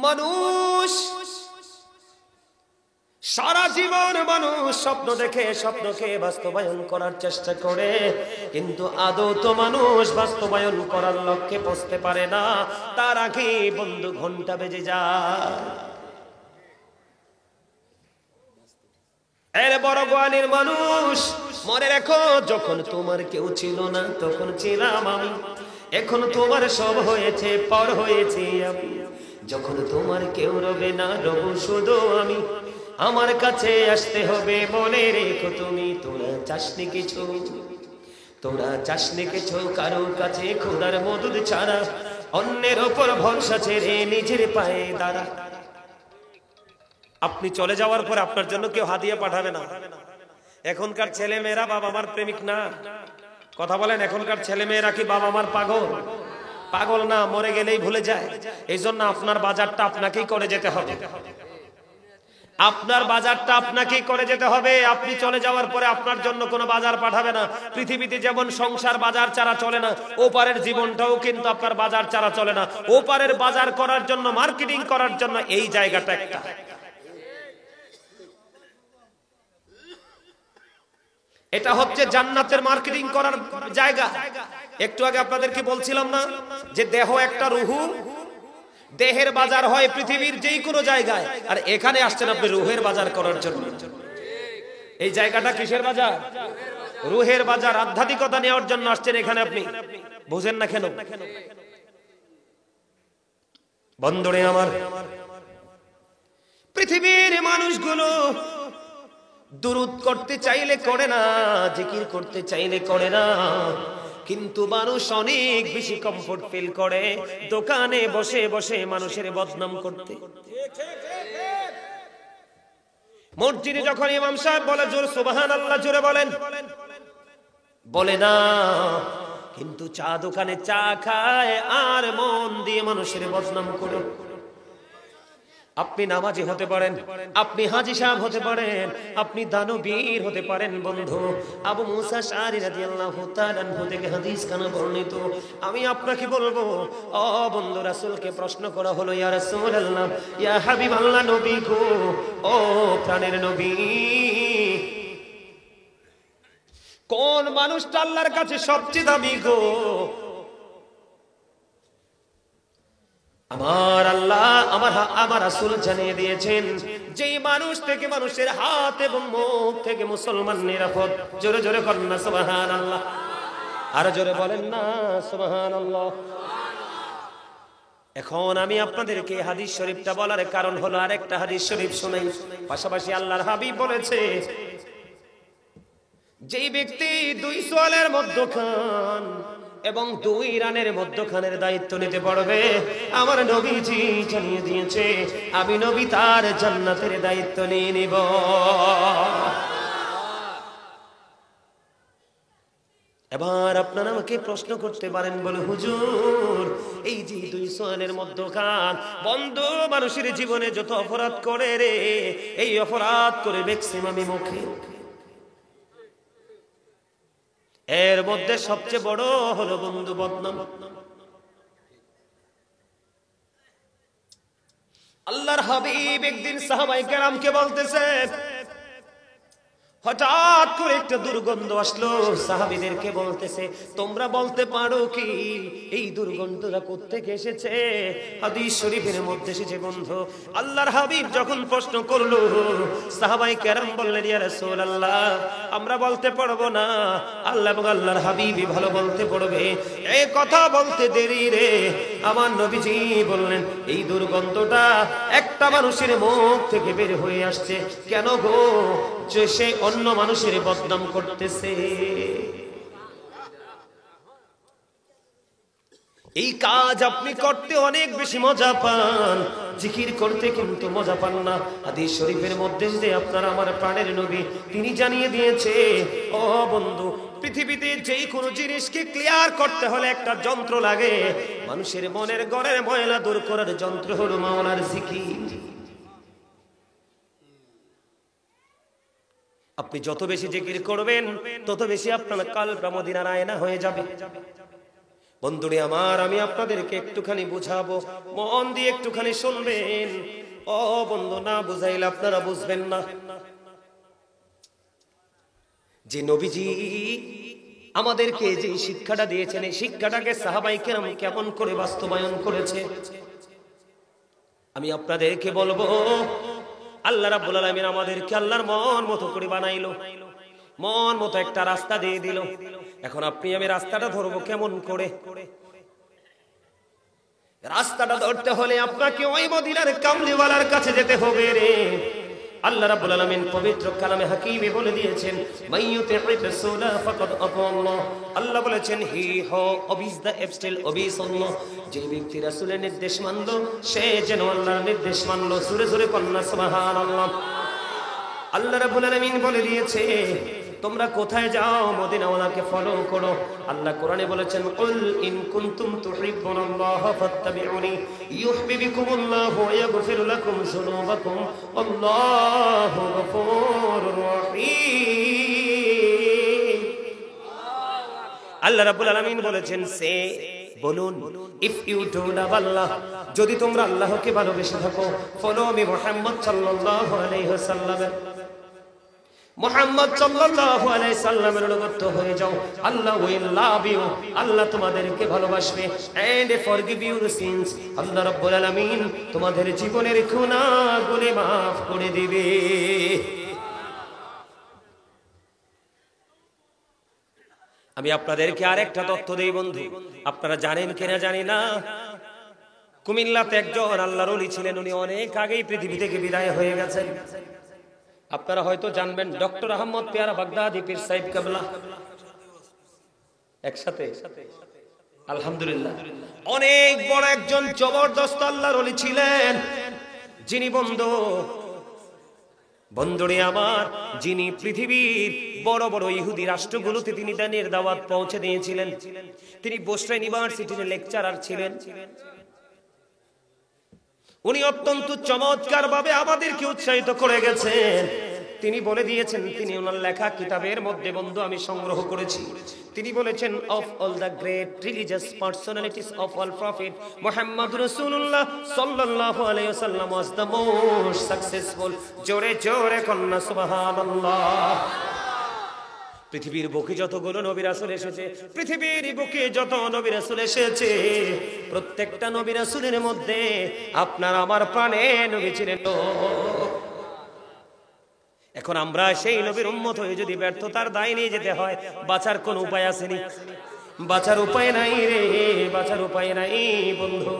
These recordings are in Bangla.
মানুষ সারা জীবন মানুষ স্বপ্ন দেখে স্বপ্নকে বাস্তবায়ন করার চেষ্টা করে, কিন্তু আদৌ তো মানুষ বাস্তবায়ন করার লক্ষ্যে পৌঁছতে পারে না। তার আগে বন্ধু ঘন্টা বেজে যায়। এর বড় জ্ঞানীর মানুষ মনে রেখো, যখন তোমার কেউ ছিল না তখন ছিলাম আমি, এখন তোমার সব হয়েছে, পর হয়েছি আমি। যখন তোমার কেউ রবে না, রব শুধু আমি। আমার কাছে আসতে হবে, মনে রেখো তুমি। তোরা চাসনি কিছু, তোরা চাসনি কিছু কারোর কাছে খোদার মদদ ছাড়া, অন্যের ওপর ভরসা ছেড়ে নিজের পায়ে দাঁড়া। আপনি চলে যাওয়ার পর আপনার জন্য কেউ হাদিয়া পাঠাবে না। এখনকার ছেলে মেয়েরা বাবা মার প্রেমিক না। কথা বলেন, এখনকার ছেলে মেয়েরা কি বাবা মার পাগল? পাগল না, মরে গেলেই ভুলে যায়। এই জন্য আপনার বাজারটা আপনাকেই করে যেতে হবে। আপনার বাজারটা আপনাকেই করে যেতে হবে। আপনি চলে যাওয়ার পরে আপনার জন্য কোনো বাজার পাঠাবে না। পৃথিবীতে যেমন সংসার বাজার ছাড়া চলে না, ওপারের জীবনটাও কিন্তু আপনার বাজার ছাড়া চলে না। ওপারের বাজার করার জন্য, মার্কেটিং করার জন্য এই জায়গাটা একটা। এটা হচ্ছে জান্নাতের মার্কেটিং করার জায়গা। একটু আগে আপনাদেরকে বলছিলাম না যে দেহ একটা রুহু, দেহের বাজার হয় পৃথিবীর যেই কোনো জায়গায়, আর এখানে আসছেন আপনি রুহের বাজার করার জন্য। এই জায়গাটা কিসের বাজার? রুহের বাজার। আধ্যাত্মিকতা নেওয়ার জন্য আসছেন এখানে আপনি। বুঝেন না কেন? বন্ধুরে আমার, পৃথিবীর মানুষগুলো দুরূদ করতে চাইলে করে না, জিকির করতে চাইলে করে না, কিন্তু মানুষ অনেক বেশি কমফোর্ট ফিল করে দোকানে বসে বসে মানুষের বদনাম করতে। মসজিদে যখন ইমাম সাহেব বলে জোর সুবহানাল্লাহ জোরে বলেন, বলে না, কিন্তু চা দোকানে চা খায় আর মন দিয়ে মানুষের বদনাম করে। আপনি নামাজি হতে পারেন, আপনি হাজী সাহেব হতে পারেন, আপনি দানবীর হতে পারেন। বন্ধু, আবু মুসা আশআরী রাদিয়াল্লাহু তাআলা আনহু থেকে হাদিস কানা বর্ণিত। আমি আপনাকে বলবো, ও বন্ধু, রাসূলকে প্রশ্ন করা হলো, ইয়া রাসূলুল্লাহ, ইয়া হাবিবাল্লাহ, নবী গো, ও প্রাণের নবী, কোন মানুষটা আল্লাহর কাছে সবচেয়ে দামি গো? আমার আল্লাহ, আমার রাসূল জানিয়ে দিয়েছেন, যেই মানুষ থেকে মানুষের হাত এবং মুখ থেকে মুসলমান নিরাপদ। জোরে জোরে বলেন না সুবহানাল্লাহ, আর জোরে বলেন না সুবহানাল্লাহ। এখন আমি আপনাদেরকে হাদিস শরীফটা বলার কারণ হলো আরেকটা হাদিস শরীফ শোনাই। পাশাপাশি আল্লাহর হাবিব বলেছে, যেই ব্যক্তি দুই সোয়ালের মধ্যখান এবং দুই রানের মধ্যখানের দায়িত্ব নিতে পারবে, আমার নবীজি জানিয়ে দিয়েছে, আমি নবী তার জান্নাতের দায়িত্ব নিয়ে নিব। এবার আপনারা আমাকে প্রশ্ন করতে পারেন, বলে হুজুর, এই যে দুই সোয়ালের মধ্যখান, বন্ধু, মানুষের জীবনে যত অপরাধ করে রে, এই অপরাধ করে ম্যাক্সিমামই মুখে। এর মধ্যে সবচেয়ে বড় হলো বন্ধু বদনাম। আল্লাহর হাবিব একদিন সাহাবায়ে কেরামকে বলতেছে, হঠাৎ করে একটা দুর্গন্ধ আসলো। সাহাবীদেরকে বলতেছে, তোমরা বলতে পারো কি এই দুর্গন্ধটা কোত্থেকে এসেছে? হাদিস শরীফের মধ্যে এসেছে। বন্ধু, আল্লাহর হাবিব যখন প্রশ্ন করলো, সাহাবায়ে কেরাম বললেন, ইয়া রাসূলুল্লাহ, আমরা বলতে পারবো না, আল্লাহ এবং আল্লাহর হাবিবই ভালো বলতে পারবে। এই কথা বলতে দেরি রে, আমার নবীজি বললেন, এই দুর্গন্ধটা একটা মানুষের মুখ থেকে বের হয়ে আসছে। কেন গো? যে সে অন্য মানুষের বদনাম করতেছে। এই কাজ আপনি করতে অনেক বেশি মজা পান, জিকির করতে কিন্তু মজা পান না। হাদিস শরীফের মধ্যে যে আপনার আমার প্রাণের নবী, তিনি জানিয়ে দিয়েছে, ও বন্ধু, পৃথিবীতে যেই কোনো জিনিসকে ক্লিয়ার করতে হলে একটা যন্ত্র লাগে। মানুষের মনের ঘরের ময়লা দূর করার যন্ত্র হলো মাওলার জিকির। আপনি যত বেশি জিকির করবেন, তত বেশি আপনার কলব মদিনার আয়না হয়ে যাবে। বন্ধুরে আমার, আমি আপনাদেরকে একটুখানি বুঝাবো, মন দিয়ে একটুখানি শুনবেন। ও বন্ধু, না বুঝাইলে আপনারা বুঝবেন না। যে নবীজি আমাদেরকে যে শিক্ষাটা দিয়েছেন, এই শিক্ষাটাকে সাহাবায়ে কেরাম কেমন করে বাস্তবায়ন করেছে আমি আপনাদেরকে বলবো। আল্লাহ রাব্বুল আলামিন আমাদেরকে আল্লাহর মন মতো করে বানাইলো, মন মতো একটা রাস্তা দিয়ে দিল। এখন আপনি আমি রাস্তাটা ধরবো কেমন করে? রাস্তাটা ধরতে হলে আপনাকে ওই মদিনার কামলিওয়ালার কাছে যেতে হবে রে। আল্লাহ রাব্বুল আলামিন পবিত্র কালামে হাকিমে বলে দিয়েছেন, মাইয়ুতির রাসূলা ফাকাদ আতাল্লাহ। আল্লাহ বলেছেন, হি হো ওবিস দা এবস্টেল ওবিস আল্লাহ। যে ব্যক্তি রাসূলের নির্দেশ মানলো সে যেন আল্লাহর নির্দেশ মানলো। জোরে জোরে কন্না সুবহানাল্লাহ। আল্লাহ রাব্বুল আলামিন বলে দিয়েছে, তোমরা কোথায় যাও? মদিনাওয়ালাকে ফলো করো। আল্লাহ কোরআনে বলেছেন, কুল ইন কুনতুম তুহিব্বুনাল্লাহ ফাত্তাবিউনি ইউহিব্বুকুমুল্লাহু ওয়া ইয়াগফির লাকুম যুনুবাকুম আল্লাহু গফুরুর রহিম। আল্লাহ রাব্বুল আলামিন বলেছেন, সে বলুন, ইফ ইউ ডু লাভ আল্লাহ, যদি তোমরা আল্লাহকে ভালোবেসে থাকো, ফলো মি মুহাম্মদ সাল্লাল্লাহু আলাইহি ওয়াসাল্লাম, মুহাম্মদ সাল্লাল্লাহু আলাইহি সাল্লামের অনুগত হয়ে যাও, আল্লাহ উইল লাভ ইউ, আল্লাহ তোমাদেরকে ভালোবাসবে, এন্ড ফরগিভ ইউর সিনস, আল্লাহ রাব্বুল আলামিন তোমাদের জীবনের গুনাহগুলো maaf করে দিবে। আমি আপনাদেরকে আরেকটা তথ্য দেই বন্ধু, আপনারা জানেন কিনা জানি না, কুমিল্লাতে একজন আল্লাহর ওলি ছিলেন, উনি অনেক আগেই পৃথিবী থেকে বিদায় হয়ে গেছেন। আপনারা হয়তো জানবেন, ডক্টর আহমদ পেয়ারা বাগদাদি পীর সাহেব কেবলা। একসাথে আলহামদুলিল্লাহ, অনেক বড় একজন জবরদস্ত আল্লাহর ওলি ছিলেন, যিনি বন্ধুরে আমার, যিনি পৃথিবীর বড় বড় ইহুদি রাষ্ট্রগুলোতে তিনি দানের দাওয়াত পৌঁছে দিয়েছিলেন। তিনি বোস্রা ইউনিভার্সিটির লেকচারার ছিলেন। উনি অত্যন্ত চমৎকার ভাবে আমাদেরকে উৎসাহিত করে গেছেন। তিনি বলে দিয়েছেন, তিনি ওনার লেখা কিতাবের মধ্যে বন্ধু আমি সংগ্রহ করেছি, তিনি বলেছেন, of all the great religious personalities of all prophet Muhammad রাসূলুল্লাহ সাল্লাল্লাহু আলাইহি ওয়াসাল্লাম ওয়াজ দ্য মোস্ট সাকসেসফুল। জোরে জোরে কন্না সুবহানাল্লাহ। পৃথিবীর বুকে যতগুলো নবী রাসূল এসেছে, পৃথিবীর বুকে যত নবী রাসূল এসেছে, প্রত্যেকটা নবী রাসূলের মধ্যে আপনার আমার প্রাণে নবী ছিলেন। এখন আমরা সেই নবীর উম্মত হয়ে যদি ব্যর্থতার দায় নিয়ে যেতে হয়, বাঁচার কোন উপায় আসেনি? বাঁচার উপায় নাই রে, বাঁচার উপায় নাই বন্ধু।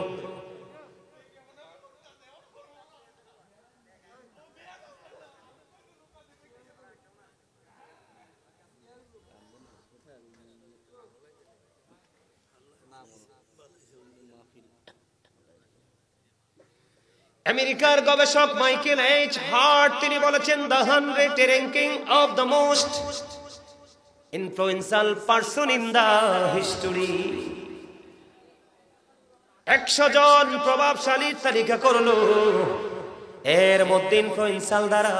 আমেরিকার গবেষক মাইকেল এইচ হার্ট তিনি বলেছেন, the 100 ranking of the most influential person in the history. 100 জন প্রভাবশালী তালিকা করলো, এর মধ্যে ইনফ্লুয়েন্সিয়াল দ্বারা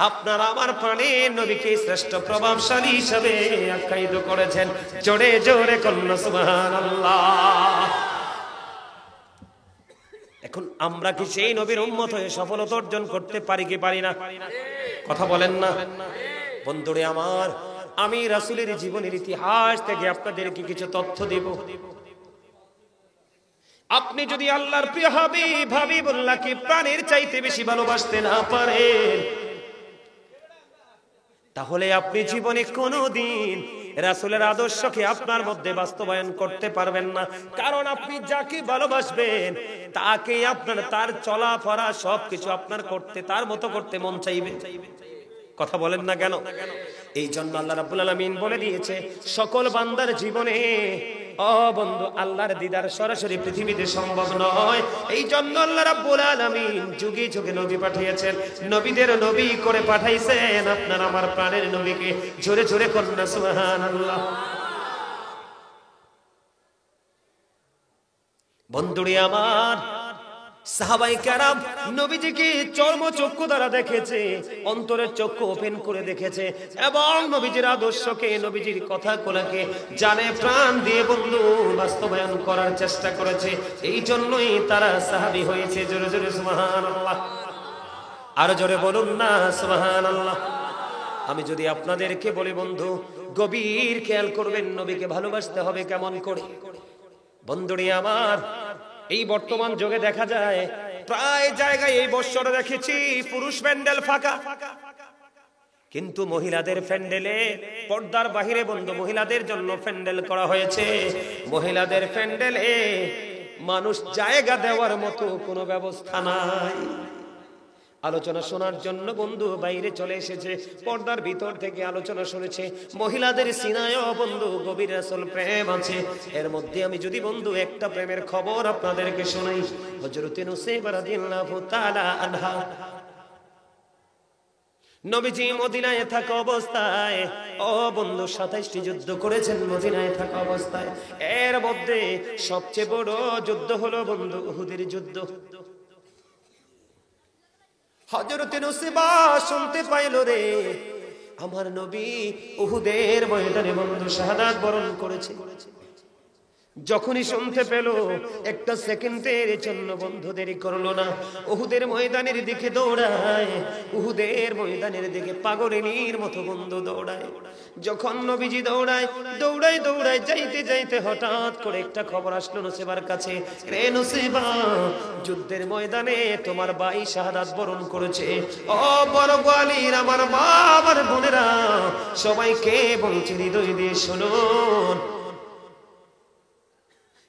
আপনার আমার প্রাণের নবীকে শ্রেষ্ঠ প্রভাবশালী হিসেবে আখ্যায়িত করেছেন। জোরে জোরে কন্না সুবহানাল্লাহ। এখন আমরা কি সেই নবীর উম্মত হয়ে সফলতা অর্জন করতে পারি কি পারি না? কথা বলেন না বন্ধুরে আমার। আমি রাসূলের জীবনের ইতিহাস থেকে আপনাদেরকে কিছু তথ্য দেব। আপনি যদি আল্লাহর প্রিয় হাবিবুল্লাহকে প্রাণের চাইতে বেশি ভালোবাসতে না পারেন, তাহলে আপনি জীবনে কোনোদিন রাসূলের আদর্শকে আপনার মধ্যে বাস্তবায়ন করতে পারবেন না। কারণ আপনি যাকে ভালোবাসবেন তাকে আপনার তার চলাফেরা সবকিছু আপনার করতে, তার মতো করতে মন চাইবে। কথা বলেন না কেন? এই জন্য আল্লাহ রাব্বুল আলামিন বলে দিয়েছে, সকল বান্দার জীবনে ও বন্ধু আল্লাহর দিদার সরাসরি পৃথিবীতে সম্ভব নয়। এই জন্য আল্লাহ রাব্বুল আলামিন যুগে যুগে নবী পাঠিয়েছেন, নবীদের নবী করে পাঠাইছেন আপনার আমার প্রাণের নবীকে। জোরে জোরে কন্না সুবহানাল্লাহ। বন্ধুরে আমার, সাহাবায়ে কেরাম নবীজিকে চর্মচক্ষু দ্বারা দেখেছে, অন্তরের চক্ষু ওপেন করে দেখেছে এবং নবীজির আদর্শকে, নবীজির কথাগুলোকে জানে প্রাণ দিয়ে বন্ধু বাস্তবায়ন করার চেষ্টা করেছে। এই জন্যই তারা সাহাবী হয়েছে। জোরে জোরে সুবহানাল্লাহ, আরো জোরে বলুন না সুবহানাল্লাহ। আমি যদি আপনাদেরকে বলি বন্ধু, গভীর খেয়াল করবেন, নবীকে ভালোবাসতে হবে কেমন করে। বন্ধুরি আমার, এই বর্তমান যুগে দেখা যায় প্রায় জায়গায় এই বছরে দেখেছি পুরুষ প্যান্ডেল ফাঁকা, কিন্তু মহিলাদের প্যান্ডেলে পর্দার বাহিরে বন্ধু মহিলাদের জন্য প্যান্ডেল করা হয়েছে। মহিলাদের প্যান্ডেলে মানুষ জায়গা দেওয়ার মতো কোনো ব্যবস্থা নাই। আলোচনা শোনার জন্য বন্ধু বাইরে চলে এসেছে, পর্দার ভিতর থেকে আলোচনা শুনেছে। মহিলাদের সিনায়ও বন্ধু গভীর আসল প্রেম আছে। এর মধ্যে আমি যদি বন্ধু একটা প্রেমের খবর আপনাদেরকে শোনাই। হযরতে নুসাইবা রাদিয়াল্লাহু তাআলা আনহা, নবীজি মদিনায় থাকা অবস্থায় ও বন্ধু 27টি যুদ্ধ করেছেন মদিনায় থাকা অবস্থায়। এর মধ্যে সবচেয়ে বড় যুদ্ধ হলো বন্ধু উহুদের যুদ্ধ। হযরতে নুসাইবা শুনতে পাইল রে, আমার নবী উহুদের ময়দানে বন্ধু শাহাদাত বরণ করেছে। যখনই শুনতে পেল, একটা সেকেন্ডের জন্য বন্ধু দেরি করলো না, উহুদের ময়দানের দিকে দৌড়ায়। উহুদের ময়দানের দিকে পাগলের মতো বন্ধু দৌড়ায়। যখন নবীজি দৌড়ায় দৌড়ায় দৌড়ায় যাইতে যাইতে হঠাৎ করে একটা খবর আসলো নুসাইবার কাছে, রে নুসাইবা, যুদ্ধের ময়দানে তোমার ভাই শাহাদাত বরণ করেছে। ও বড় গোয়ালির আমার মা, আমার বোনেরা, সবাইকে বলছি হৃদয় দিয়ে শুনুন,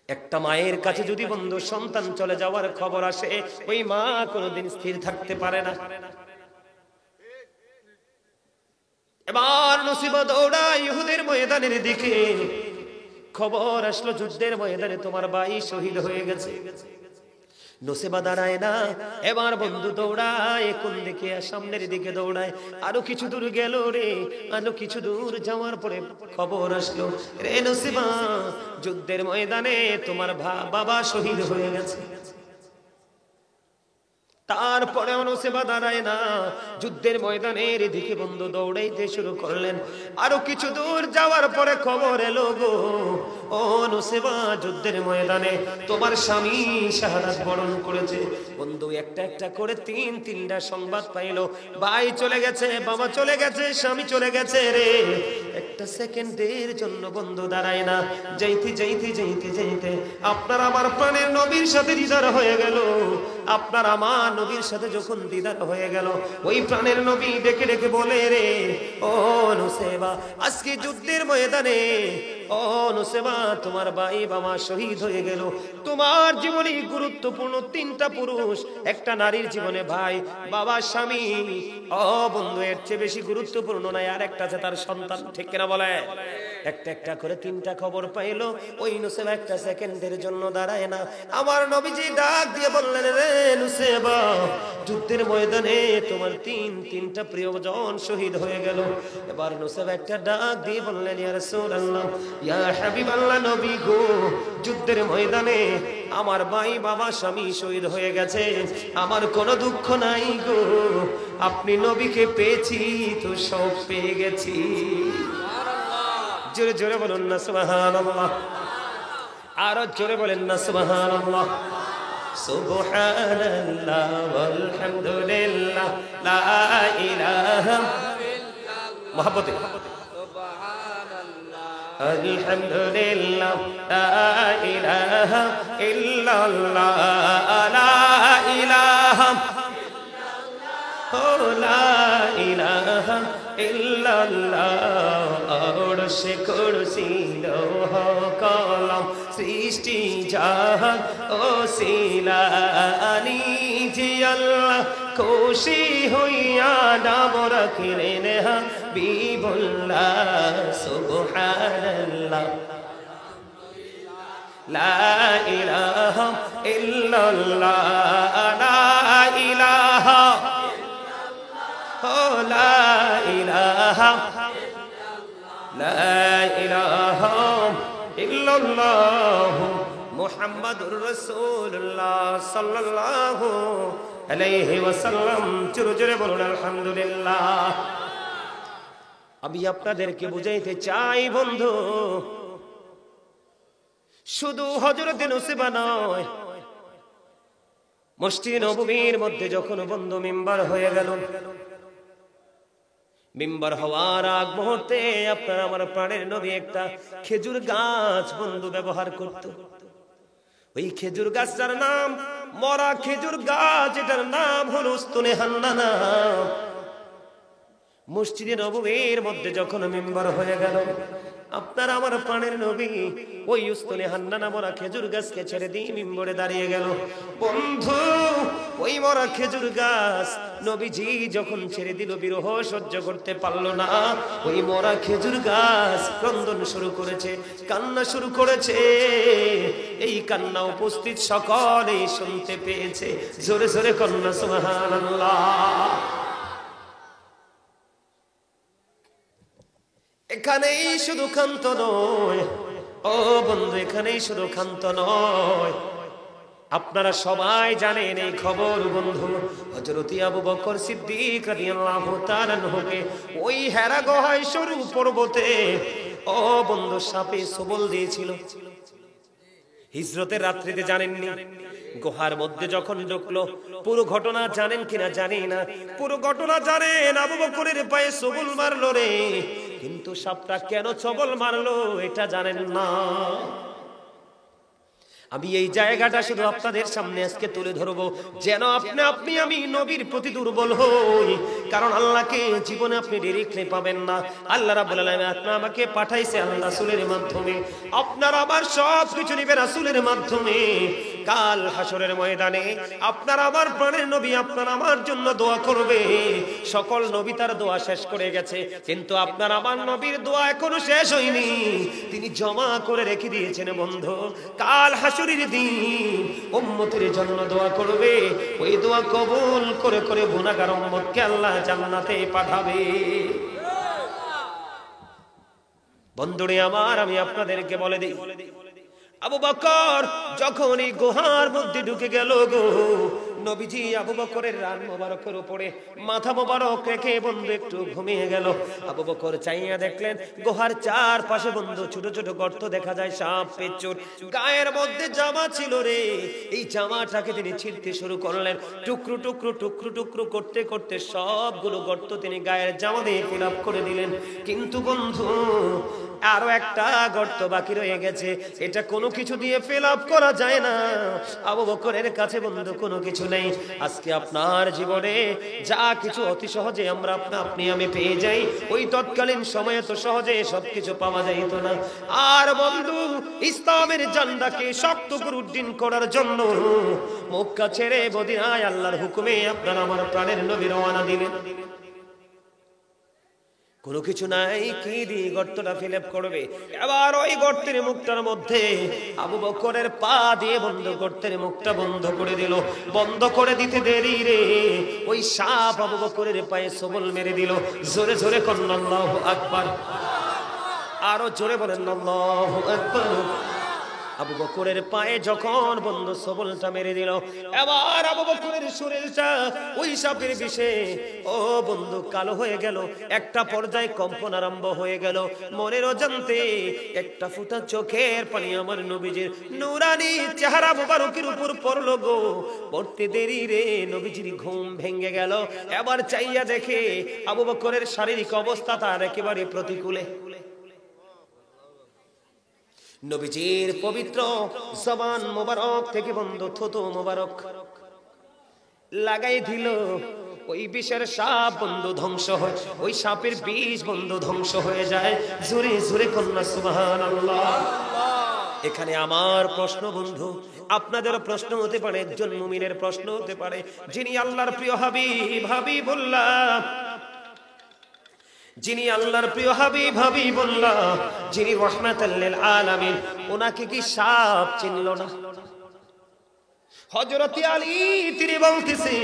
একটা মায়ের কাছে যদি বন্ধু সন্তান চলে যাওয়ার খবর আসে, ওই মা কোনোদিন স্থির থাকতে পারে না। এবার নুসাইবা দৌড়ায় ইহুদের ময়দানের দিকে। খবর আসলো যুদ্ধের ময়দানে তোমার ভাই শহীদ হয়ে গেছে। নুসাইবা দাঁড়ায় না, এবার বন্ধু দৌড়ায় কোন দিকে? সামনের দিকে দৌড়ায়। আরো কিছু দূর গেল রে, আরো কিছু দূর যাওয়ার পরে খবর আসলো, রে নুসাইবা, যুদ্ধের ময়দানে তোমার বাবা শহীদ হয়ে গেছে। তারপরে নুসাইবা দাঁড়ায় না, যুদ্ধের ময়দানের দিকে বন্ধু দৌড়াইতে শুরু করলেন। আরো কিছু দূর যাওয়ার পরে খবর এলো গো, ও নুসাইবা, যুদ্ধের ময়দানে তোমার স্বামী শাহাদাত বরণ করেছে। বন্ধু একটা একটা করে তিনটা সংবাদ পাইলো, ভাই চলে গেছে, বাবা চলে গেছে, স্বামী চলে গেছে রে। একটা সেকেন্ডের জন্য বন্ধু দাঁড়ায় না, যাইতে যাইতে যাইতে যাইতে আপনার আমার প্রাণের নবীর সাথে দিদার হয়ে গেল। আপনার আমার নবীর সাথে যখন দিদার হয়ে গেল, ওই প্রাণের নবী ডেকে ডেকে বলে, রে ও নুসাইবা, আজকে যুদ্ধের ময়দানে ও নুসাইবা তোমার ভাই বাবা শহীদ হয়ে গেল। তোমার জীবনে গুরুত্বপূর্ণ 3টা পুরুষ, একটা নারীর জীবনে ভাই বাবা স্বামী, ও বন্ধু এর চেয়ে বেশি গুরুত্বপূর্ণ নাই আর একটা আছে তার সন্তান। ঠিক কিনা বলে? একটা একটা করে 3টা খবর পাইলো। ওই নুসাইবা একটা সেকেন্ডের জন্য দাঁড়ায় না। আমার নবীজি ডাক দিয়ে বললেন, রে নুসাইবা, যুদ্ধের ময়দানে তোমার তিনটা প্রিয়জন শহীদ হয়ে গেল। এবার নুসাইবা একটা ডাক দিয়ে বললেন, ইয়া রাসূলুল্লাহ, ইয়া হাবিবাল্লাহ, নবী গো, যুদ্ধের ময়দানে আমার ভাই বাবা স্বামী শহীদ হয়ে গেছে, আমার কোনো দুঃখ নাই গো, আপনি নবীকে পেয়েছি তো সব পেয়ে গেছি। জোরে জোরে বলুন না সুবহানাল্লাহ, আরো জোরে বলেন না সুবহানাল্লাহ। সুবহানাল্লাহ ওয়ালহামদুলিল্লাহ লা ইলাহা ইল্লাল্লাহ, মহব্বতে আলহামদুলিল্লাহ লা ইলাহা ইল্লাল্লাহ, লা ইলাহা লা ইলাহা ইল্লাল্লাহ। আরশে কুরসি লৌহ কলম সৃষ্টি জাহান ও সিলানি, যে আল্লাহ খুশি হইয়া নাম রাখিলেন হাবিবুল্লাহ। সুবহানাল্লাহ লা ইলাহা ইল্লাল্লাহ, লা ইলাহা লা ইলাহা লা ইলাহা ইল্লাল্লাহ মুহাম্মাদুর রাসূলুল্লাহ সাল্লাল্লাহু আলাইহি ওয়াসাল্লাম। জোরে জোরে বলুন আলহামদুলিল্লাহ। আমি আপনাদেরকে বুঝাইতে চাই বন্ধু, শুধু হযরতে নসিবা নয়, মসজিদে নববীর মধ্যে যখন বন্ধু মিম্বার হয়ে গেল, মিম্বার হওয়ার আগ মুহূর্তে আপনার আমার প্রাণের নবী একটা খেজুর গাছ বন্ধু ব্যবহার করত। ওই খেজুর গাছটার নাম মরা খেজুর গাছ, এটার নাম হলো উস্তুনে হান্নানা। মসজিদে নববীর মধ্যে যখন মিম্বার হয়ে গেল, আপনার আমার প্রাণের নবী ওই উস্তুনে হান্নানা মরা খেজুর গাছকে ছেড়ে দিয়ে মিম্বরে দাঁড়িয়ে গেল। বন্ধু, ওই মরা খেজুর গাছ নবীজি যখন ছেড়ে দিল, বিরহ সহ্য করতে পারলো না। ওই মরা খেজুর গাছ ক্রন্দন শুরু করেছে, কান্না শুরু করেছে। এই কান্না উপস্থিত সকলেই শুনতে পেয়েছে। জোরে জোরে কন্যা সুবহানাল্লাহ। এখানেই শুধু ক্ষান্ত নয় ও বন্ধু, এখানেই শুধু ক্ষান্ত নয়, আপনারা সবাই জানেন এই খবর বন্ধু। হযরত আবু বকর সিদ্দিক রাদিয়াল্লাহু তাআলা আনহুকে ওই হেরা গুহায় সরু পর্বতে ও বন্ধু সাপে সবল দিয়েছিল। হিজরতের রাত্রিতে জানেননি, গুহার মধ্যে যখন ঢুকলো, পুরো ঘটনা জানেন কিনা জানি না, পুরো ঘটনা জানেন। আবু বকরের পায়ে সবল মারলো রে, কিন্তু সাপটা কেন সবল মারলো এটা জানেন না। আমি এই জায়গাটা শুধু আপনাদের সামনে আজকে তুলে ধরবো, যেন আপনি আমি নবীর প্রতি দুর্বল হই। কারণ আল্লাহকে জীবনে আপনি ডিরেক্টলি পাবেন না। আল্লাহ রাব্বুল আলামিন আপনার আমাকে পাঠাইছে আল্লাহ রাসূলের মাধ্যমে, আপনার আবার সব কিছু নিবে রাসূলের মাধ্যমে। কাল হাসরের ময়দানে আপনার আমার প্রাণের নবী আপনার আমার জন্য দোয়া করবে। সকল নবী তার দোয়া শেষ করে গেছে, কিন্তু আপনার আমার নবীর দোয়া এখনো শেষ হয়নি। তিনি জমা করে রেখে দিয়েছেন বন্ধু, কাল হাসরের দিন উম্মতের জন্য দোয়া করবে। ওই দোয়া কবুল করে করে গুনাহগার উম্মতকে আল্লাহ জান্নাতে পাঠাবে। বন্ধুরে আমার, আমি আপনাদেরকে বলে দিই, আবু বকর যখন এই গুহার মধ্যে ঢুকে গেল গো, নবীজি আবু বকরের রান মোবারকের উপরে মাথা মোবারক রেখে বন্ধু একটু ঘুমিয়ে গেল। আবু বকর চাইয়া দেখলেন গুহার চারপাশে বন্ধু ছোট ছোট গর্ত দেখা যায়, সাপ পেঁচুর। গায়ের মধ্যে জামা ছিল রে, এই জামাটাকে তিনি ছিঁড়তে শুরু করলেন। টুকরো টুকরো টুকরো টুকরো করতে করতে সবগুলো গর্ত তিনি গায়ের জামা দিয়ে ফিল আপ করে দিলেন। কিন্তু বন্ধু আরো একটা গর্ত বাকি রয়ে গেছে, এটা কোনো কিছু দিয়ে ফিল আপ করা যায় না। আবু বকরের কাছে বন্ধু কোনো কিছু নেই। আজকে আপনার জীবনে যা কিছু অতি সহজে আমরা আপনি আমি পেয়ে যাই, ওই তৎকালীন সময়ে তো সহজে সবকিছু পাওয়া যাইতো না। আর বন্ধু ইসলামের ঝান্ডাকে শক্ত করে উড্ডীন করার জন্য মক্কা ছেড়ে মদিনায় আল্লাহর হুকুমে আপনার আমার প্রাণের নবী রওনা দিলেন। কোনো কিছু নাই, কি দিয়ে গর্তটা ফিল আপ করবে। এবার ওই গর্তের মুখটার মধ্যে আবু বকরের পা দিয়ে বন্ধ গর্তের মুখটা বন্ধ করে দিল। বন্ধ করে দিতে দেরি রে, ওই সাপ আবু বকরের পায়ে সবল মেরে দিল। জোরে জোরে করেন আল্লাহু আকবার, আরো জোরে বলেন আল্লাহু আকবার। আবু বকরের পায়ে যখন বন্ধু সবলটা মেরে দিল, এবার আবু বকরের শরীরটা ওই সাপের বিষে ও বন্ধু কালো হয়ে গেল। একটা পর্যায়ে কম্পন আরম্ভ হয়ে গেল। মনের অজান্তে একটা ফুটা চোখের পানি আমার নবীজির নূরানি চেহারা মোবারকের উপর পড়লো গো। পড়তে দেরি রে, নবীজির ঘুম ভেঙে গেল। এবার চাইয়া দেখে আবু বকরের শারীরিক অবস্থা তার একেবারে প্রতিকূলে। নবীজির পবিত্র জবান মোবারক থেকে বন্ধু থুতু মোবারক লাগাই দিল। ওই বিষের সাপ বন্ধু ধ্বংস হয়, ওই সাপের বিষ বন্ধু ধ্বংস হয়ে যায়। জোরে জোরে কন্যা সুবহানাল্লাহ। এখানে আমার প্রশ্ন বন্ধু, আপনাদের প্রশ্ন হতে পারে, একজন মুমিনের প্রশ্ন হতে পারে, যিনি আল্লাহর প্রিয় হাবিবুল্লাহ, যিনি আল্লাহর প্রিয় হাবিবুল্লাহ, যিনি রাহমাতাল লিল আলামিন, ওনাকে কি সাপ চিনল না? হযরত আলী তিনি বলতেছে,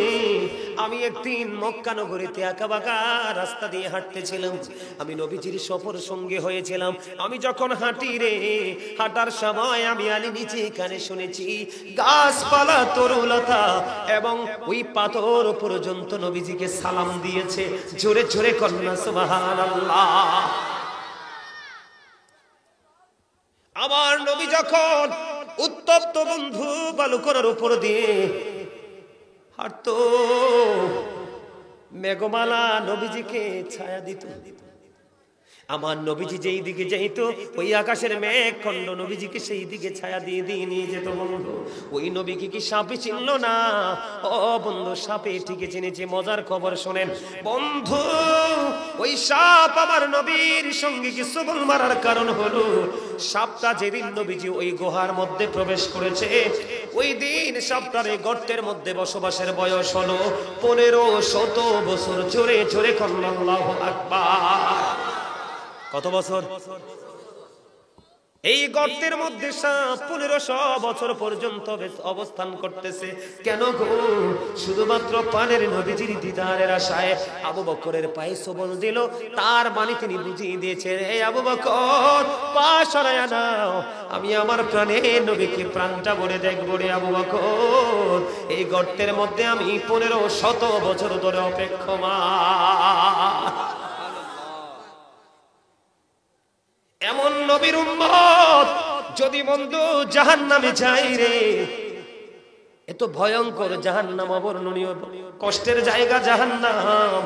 আমি একদিন মক্কা নগরীতে আঁকাবাঁকা রাস্তা দিয়ে হাঁটতেছিলাম, আমি নবীজির সফর সঙ্গী হয়েছিলাম। আমি যখন হাঁটি রে, হাঁটার সময় আমি আলী নিচে কানে শুনেছি গাছপালা তরুলতা এবং ওই পাথর পর্যন্ত নবীজিকে সালাম দিয়েছে। জোরে জোরে কন্যা সুবহানাল্লাহ। আমার নবী যখন উত্তপ্ত বন্ধু বালুকরার উপর দিয়ে হাঁটতো, মেঘমালা নবীজিকে ছায়া দিত। আমার নবীজি যেই দিকে যাইতো ওই আকাশের মেঘ খণ্ড নবীজিকে সেই দিকে ছায়া দিয়ে দিয়ে নিয়ে যেত। বন্ধু ওই নবীকে কি সাপে চিনল না? ও বন্ধু, সাপে ঠিকই চিনেছে। মজার খবর শোনেন বন্ধু, ওই সাপ আমার নবীর সঙ্গে কিছু বল মারার কারণ হলো, সাপটা যেদিন নবীজি ওই গুহার মধ্যে প্রবেশ করেছে ওই দিন সাপটার এই গর্তের মধ্যে বসবাসের বয়স হলো 1500 বছর। জোরে জোরে আল্লাহু আকবার। কত বছর? এই গর্তের মধ্যে সাপ 1500 বছর পর্যন্ত অবস্থান করতেছে। কেন গো? শুধুমাত্র পানের নবীজির দিদারের আশায়। আবু বকরের পায়ে সবল দিল, তার মানে তিনি বুঝিয়ে দিয়েছে, রে আবু বকর পা সরায়া নাও, আমি আমার প্রাণে নবীকে প্রাণটা ভরে দেখব রে আবু বকর। এই গর্তের মধ্যে আমি 1500 বছর ধরে অপেক্ষমান। এমন নবীর উম্মত যদি বন্ধু জাহান্নামে যায় রে, এত ভয়ঙ্কর জাহান্নাম, অবর্ণনীয় কষ্টের জায়গা জাহান্নাম।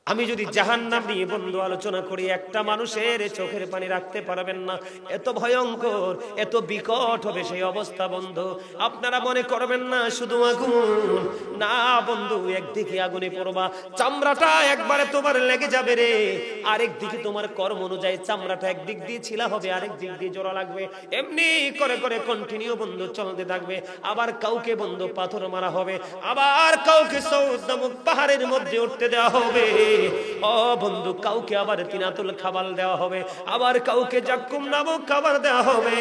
আমি যদি জাহান্নাম নিয়ে বন্ধু আলোচনা করি, একটা মানুষের চোখের পানি রাখতে পারবেন না, এত ভয়ঙ্কর, এত বিকট হবে সেই অবস্থা। বন্ধু আপনারা মনে করবেন না শুধু আগুন, না বন্ধু, একদিকে আগুনে পড়বা, চামড়াটা একবারে তোমার লেগে যাবে রে, আরেক দিকে তোমার কর্ম অনুযায়ী চামড়াটা একদিক দিয়ে ছিলা হবে, আরেক দিক দিয়ে জোড়া লাগবে। এমনি করে করে কন্টিনিউ বন্ধু চলতে থাকবে। আবার কাউকে বন্ধু পাথর মারা হবে, আবার কাউকে সৌদ নামক পাহাড়ের মধ্যে উঠতে দেওয়া হবে। ও বন্ধু, কাউকে আবার তিনাতুল খাবার দেওয়া হবে, আবার কাউকে জাক্কুম নামক খাবার দেওয়া হবে,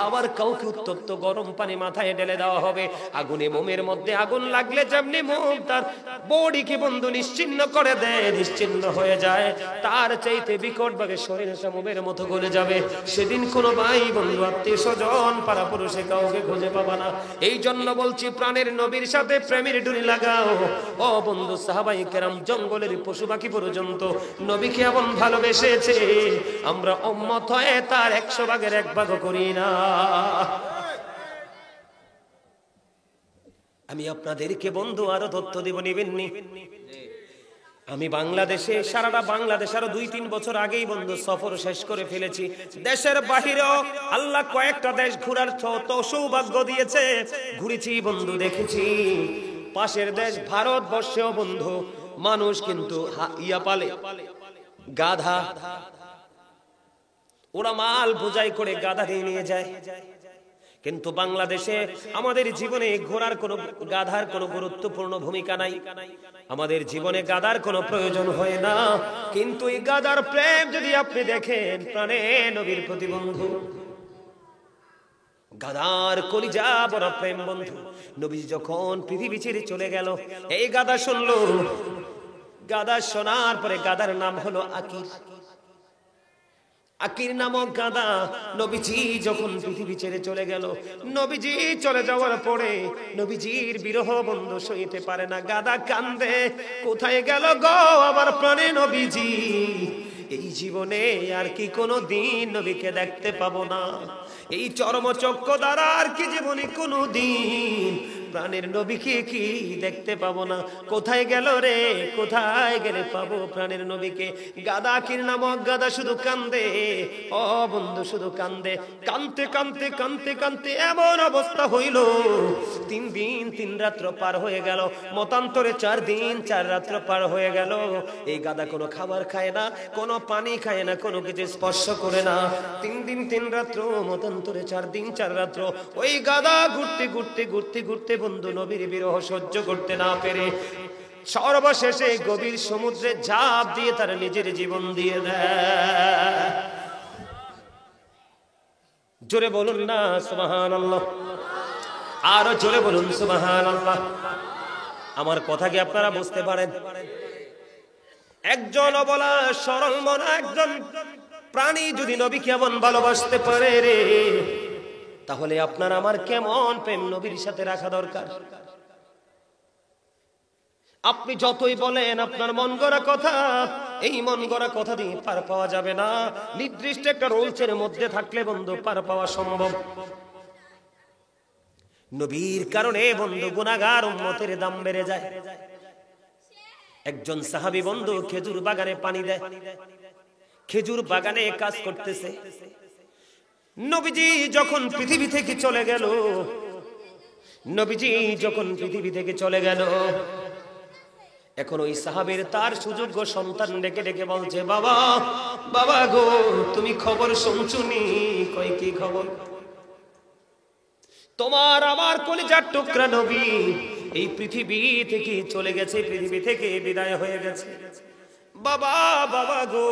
আবার কাউকে উত্তপ্ত গরম পানি মাথায় ঢেলে দেওয়া হবে। আগুনে মোমের মধ্যে আগুন লাগলে যেমনি মোম তার বডিকে বন্ধু নিশ্চিহ্ন করে দেয়, নিশ্চিহ্ন হয়ে যায়, তার চাইতে বিকট ভাবে শরীর মোমের মতো গলে যাবে। সেদিন কোনো ভাই বন্ধু আত্মীয় স্বজন পাড়া পুরুষে কাউকে খুঁজে পাবা না। এই জন্য বলছি প্রাণের নবীর সাথে প্রেমের ডুরি লাগাও। ও বন্ধু, সাহাবায়ে কেরাম জঙ্গলের পশু পাখি পর্যন্ত নবীকে এমন ভালোবেসেছে, আমরা উম্মত হয়ে তার 100 ভাগের 1 ভাগ করি না। আমি আপনাদেরকে বন্ধু আরো তথ্য দিব, নিবেননি? আমি বাংলাদেশে, সারাটা বাংলাদেশ আরো 2-3 বছর আগেই বন্ধু সফর শেষ করে ফেলেছি। দেশের বাহিরেও আল্লাহ কয়েকটা দেশ ঘোরার তো সৌভাগ্য দিয়েছে, ঘুরেছি বন্ধু, দেখেছি। পাশের দেশ ভারতবর্ষেও বন্ধু মানুষ কিন্তু ইয়া পালে, গাধা, ওরা মাল বোঝাই করে গাধা নিয়ে যায়। কিন্তু বাংলাদেশে আমাদের জীবনে ঘোড়ার কোনো, গাধার কোনো গুরুত্বপূর্ণ ভূমিকা নাই, আমাদের জীবনে গাধার কোনো প্রয়োজন হয় না। কিন্তু এই গাধার প্রেম যদি আপনি দেখেন প্রাণে নবীর প্রতি বন্ধু, গাধার কলিজা বড় প্রেম বন্ধু। নবী যখন পৃথিবী ছেড়ে চলে গেল, এই গাধা শুনলো, গাধা শোনার পরে গাধার নাম হলো আকির। আকির নামক গাধা নবীজি যখন পৃথিবী ছেড়ে চলে গেল, নবীজি চলে যাওয়ার পরে নবীজির বিরহ বন্ধু সইতে পারে না, গাধা কান্দে, কোথায় গেল গো আমার প্রাণে নবীজি, এই জীবনে আর কি কোনো দিন নবীকে দেখতে পাবো না, এই চর্মচক্র দ্বারা আর কি জীবনে কোনো দিন প্রাণের নবীকে কি দেখতে পাবো না, কোথায় গেল রে, কোথায় গেলে পাবো প্রাণের নবীকে। গাধা কির নামক গাধা শুধু কান্দে, ও বন্ধু শুধু কান্দে, কানতে কানতে কানতে কানতে এমন অবস্থা হইল 3 দিন 3 রাত্র পার হয়ে গেল, মতান্তরে 4 দিন 4 রাত্র পার হয়ে গেল। এই গাধা কোনো খাবার খায় না, কোনো পানি খায় না, কোনো কিছু স্পর্শ করে না। 3 দিন 3 রাত্র, মতান্তরে 4 দিন 4 রাত্র ওই গাধা ঘুরতে ঘুরতে ঘুরতে ঘুরতে বন্ধু নবীর বিরহ সহ্য করতে না পেরে সর্বশেষে গভীর সমুদ্রে ঝাঁপ দিয়ে তার নিজের জীবন দিয়ে দেয়। জোরে বলুন না সুবহানাল্লাহ, আরো জোরে বলুন সুবহানাল্লাহ। আমার কথা কি আপনারা বুঝতে পারেন? একজন অবলা সরল মনা একজন প্রাণী যদি নবীকে এমন ভালোবাসতে পারে রে, তাহলে আপনার আমার কেমন প্রেম নবীর সাথে রাখা দরকার। আপনি যতই বলেন আপনার মন গড়া কথা, এই মন গড়া কথা দিয়ে পার পাওয়া যাবে না। নির্দিষ্ট একটা রুলসের মধ্যে থাকলে বন্ধু পার পাওয়া সম্ভব। নবীর কারণে বন্ধু গুনাহগার উম্মতের দাম বেড়ে যায়। একজন সাহাবী বন্ধু খেজুর বাগানে পানি দেয়, খেজুর বাগানে কাজ করতেছে। নবীজি যখন পৃথিবী থেকে চলে গেল, নবীজি যখন পৃথিবী থেকে চলে গেল, এখন ওই সাহাবীর তার সুযোগ্য সন্তান ডেকে ডেকে বলছে, বাবা বাবা গো, তুমি খবর শুনছুনি? কই কি খবর? তোমার আমার কলিজার টুকরা নবী এই পৃথিবী থেকে চলে গেছে, পৃথিবী থেকে বিদায় হয়ে গেছে। বাবা বাবা গো,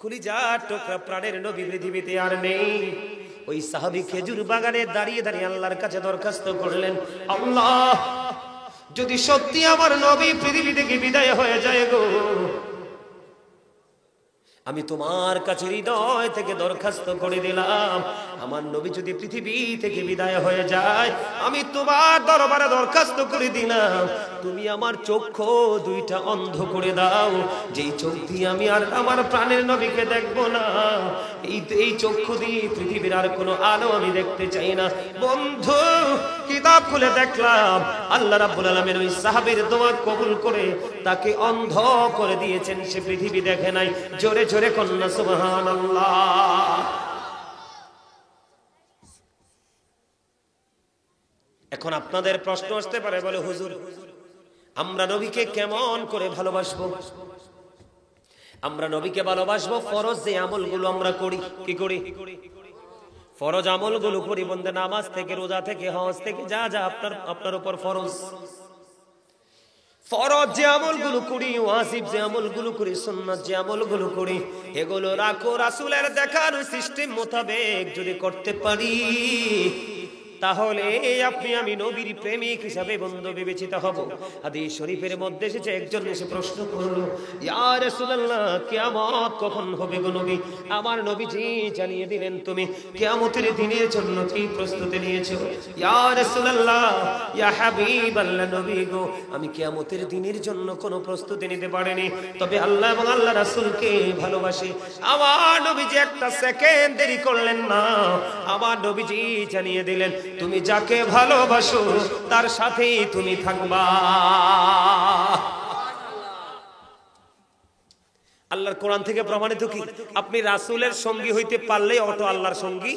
কলিজার টুকরা প্রাণের নবী পৃথিবীতে আর নেই। ওই সাহাবী খেজুর বাগানে দাঁড়িয়ে দাঁড়িয়ে আল্লাহর কাছে দরখাস্ত করলেন, আল্লাহ যদি সত্যি আমার নবী পৃথিবী থেকে বিদায় হয়ে যায় গো, আমি তোমার কাছে হৃদয় থেকে দরখাস্ত করে দিলাম, আমার নবী যদি পৃথিবী থেকে বিদায় হয়ে যায়, আমি তোমার দরবারে দরখাস্ত করে দিলাম, তুমি আমার চক্ষু দুইটা অন্ধ করে দাও, যেই চোখ দিয়ে আমি আর আমার প্রাণের নবীকে দেখবো না, এই চক্ষু দিয়ে পৃথিবীর আর কোনো আলো আমি দেখতে চাই না। বন্ধু কিতাব খুলে দেখলাম আল্লাহ রাব্বুল আলামিন ওই সাহাবীর দোয়া কবুল করে তাকে অন্ধ করে দিয়েছেন, সে পৃথিবী দেখে নাই। জোরে জোরে কন্যা সুবহানাল্লাহ। এখন আপনাদের প্রশ্ন আসতে পারে, বলে হুজুর আমরা নবীকে কেমন করে ভালোবাসবো? আমরা নবীকে ভালোবাসবো ফরজ যে আমলগুলো আমরা করি। কি করি? ফরজ আমলগুলো করি বন্ধু, নামাজ থেকে, রোজা থেকে, হজ থেকে, যা যা আপনার উপর ফরজ, ফরজ যে আমলগুলো করি, ওয়াজিব যে আমলগুলো করি, সুন্নাত যে আমলগুলো করি, এগুলো রাখো রাসূলের দেখানো সিস্টেম মোতাবেক যদি করতে পারি, তাহলে আপনি আমি নবীর প্রেমিক হিসাবে বন্ধু বিবেচিত হব। হাদিস শরীফের মধ্যে এসেছে, একজন এসে প্রশ্ন করলো, ইয়া রাসূলুল্লাহ কিয়ামত কখন হবে গো নবী? আমার নবীজি জানিয়ে দিলেন, তুমি কিয়ামতের দিনের জন্য কি প্রস্তুতি নিয়েছো? ইয়া রাসূলুল্লাহ, ইয়া হাবিবাল্লাহ, নবী গো আমি কিয়ামতের দিনের জন্য কোনো প্রস্তুতি নিতে পারিনি, তবে আল্লাহ এবং আল্লাহ রাসূলকে ভালোবাসি। আমার নবীজি একটা সেকেন্ড দেরি করলেন না, আমার নবীজি জানিয়ে দিলেন, তুমি যাকে ভালোবাসো তার সাথেই তুমি থাকবা। আল্লাহর কোরআন থেকে প্রমাণিত কি? আপনি রাসূলের সঙ্গী হইতে পারলে অটো আল্লাহর সঙ্গী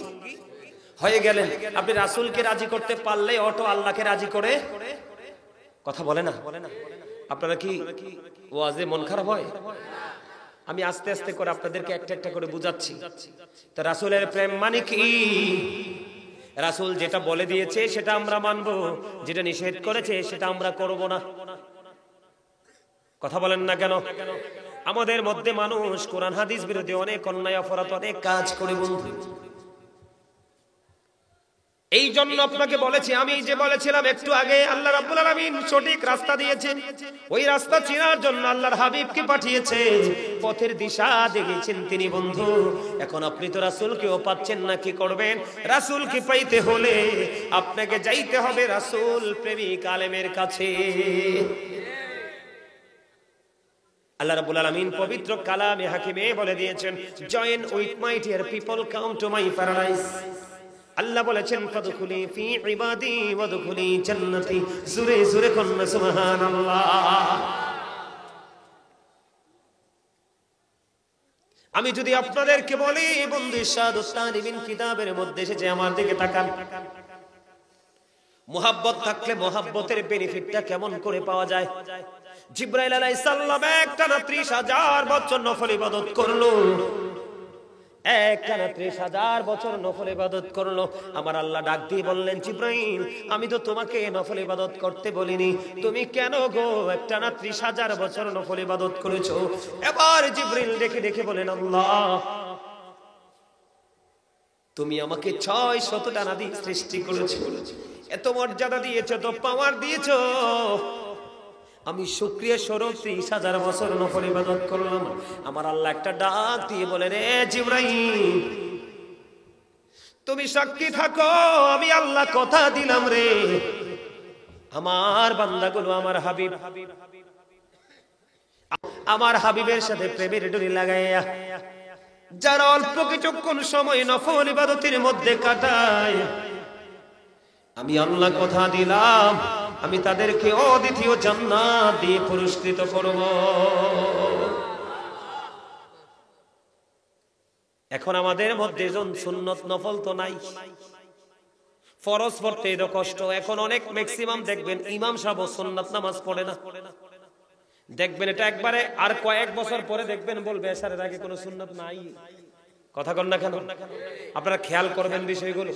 হয়ে গেলেন। আপনি রাসূলকে রাজি করতে পারলে অটো আল্লাহকে রাজি করে। কথা বলে না? আপনারা কি ওয়াজে মন খারাপ হয়? আমি আস্তে আস্তে করে আপনাদেরকে একটা একটা করে বুঝাচ্ছি। তো রাসূলের প্রেম মানে কি? রাসূল যেটা বলে দিয়েছে সেটা আমরা মানব, যেটা নিষেধ করেছে সেটা আমরা করব না। কথা বলেন না কেন? আমাদের মধ্যে মানুষ কোরআন হাদিস বিরোধী অনেক অন্যায় অপরাধ, অনেক কাজ করে বন্ধু। এই জন্য আপনাকে বলেছি, আমি যে বলেছিলাম একটু আগে, আল্লাহ রাব্বুল আলামিন সঠিক রাস্তা দিয়েছেন। ওই রাস্তা চেনার জন্য আল্লাহর হাবিবকে পাঠিয়েছে, পথের দিশা দেখিয়েছেন তিনি বন্ধু। এখন আপনি তো রাসূলকেও পাচ্ছেন না, কি করবেন? রাসূলকে পাইতে হলে আপনাকে যাইতে হবে রাসূল প্রেমিক আলেমের কাছে। আল্লাহ রাব্বুল আলামিন পবিত্র কালামে হাকিমে বলে দিয়েছেন, join with my dear people, come to my paradise. Allah বলেছেন, ফাদখুলি ফি ইবাদি ওয়াদখুলি জান্নাতি। জোরে জোরে কন্না সুবহানাল্লাহ। আমি যদি আপনাদেরকে বলি বন্ধু, ইরশাদুত তালিবিন কিতাবের মধ্যে এসেছে, আমার দিকে তাকান। মুহাব্বত থাকলে মুহাব্বতের বেনিফিটটা কেমন করে পাওয়া যায়? জিবরাইল আলাইহিস সালাম একটানা ৩০,০০০ বছর নফল ইবাদত করলো, একটানা ৩০,০০০ বছর নফল ইবাদত করলো। আমার আল্লাহ ডাক দিয়ে বললেন, জিবরাইল আমি তো তোমাকে নফল ইবাদত করতে বলিনি, তুমি কেন গো একটানা ৩০,০০০ বছর নফল ইবাদত করেছো? এবার জিবরাইল দেখে দেখে বলেন, আল্লাহ তুমি আমাকে 600 ডানা দিয়ে সৃষ্টি করেছো, এত মর্যাদা দিয়েছো, তো পাওয়ার দিয়েছো। আমি শুকরিয়া স্বরূপ 30,000 বছর নফল ইবাদত করলাম। আমার আল্লাহ একটা ডাক দিয়ে বলে, রে জিবরাইল, তুমি সাক্ষী থাকো, আমি আল্লাহ কথা দিলাম রে, আমার বান্দাগুলো আমার হাবিবের সাথে প্রেমের ডোরি লাগাইয়া যারা অল্প কিছুক্ষণ সময় নফল ইবাদতের মধ্যে কাটায়, আমি আল্লাহ কথা দিলাম আমি তাদেরকে অদ্বিতীয় জান্নাত দিয়ে পুরস্কৃত করব। এখন আমাদের মধ্যে সুন্নত নফল তো নাই, ফরজ পড়তে এত কষ্ট। এখন অনেক ম্যাক্সিমাম দেখবেন ইমাম সাহেব সুন্নাত নামাজ পড়ে না, দেখবেন এটা একবারে, আর কয়েক বছর পরে দেখবেন বলবে এশারের আগে কোনো সুন্নাত নাই। কথা কন না কেন? আপনারা খেয়াল করবেন বিষয়গুলো।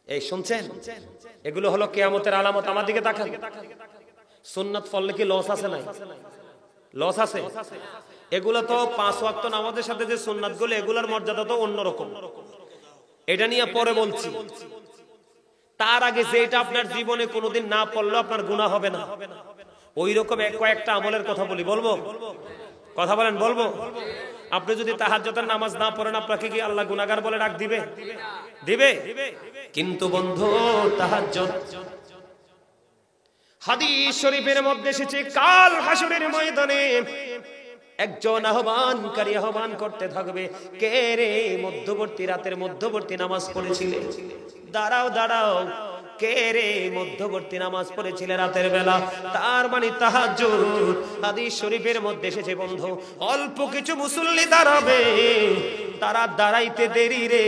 এই শুনছেন, এগুলো হলো কিয়ামতের আলামত। আমার দিকে তাকান, সুন্নাত পড়লে কি লস আছে? নাই, লস আছে। এগুলো তো 5 ওয়াক্ত নামাজের সাথে যে সুন্নাত গুলো, এগুলোর মর্যাদা তো অন্যরকম, এটা নিয়ে পরে বলছি। তার আগে যেটা আপনার জীবনে কোনোদিন না পড়লো আপনার গুনাহ হবে না, ওই রকম কয়েকটা আমলের কথা বলি। বলবো? কথা বলেন, বলবো? আপনি যদি তাহাজ্জুদের নামাজ না পড়েন, আপনাকে কি আল্লাহ গুনাহগার বলে ডাক দিবে? দিবে? কিন্তু বন্ধু, তাহাজ্জুদ হাদিস শরীফের মধ্যে এসেছে, কাল হাসরের ময়দানে একজন আহ্বানকারী আহ্বান করতে থাকবে, কে রে মধ্যবর্তী রাতের মধ্যবর্তী নামাজ পড়েছিলে? দাঁড়াও দাঁড়াও, কে রে মধ্যবর্তী নামাজ পড়েছিলে রাতের বেলা? তার মানে তাহাজ্জুদ। হাদিস শরীফের মধ্যে এসেছে বন্ধু, অল্প কিছু মুসল্লি দাঁড়াবে, তারা দাঁড়াইতে দেরি রে,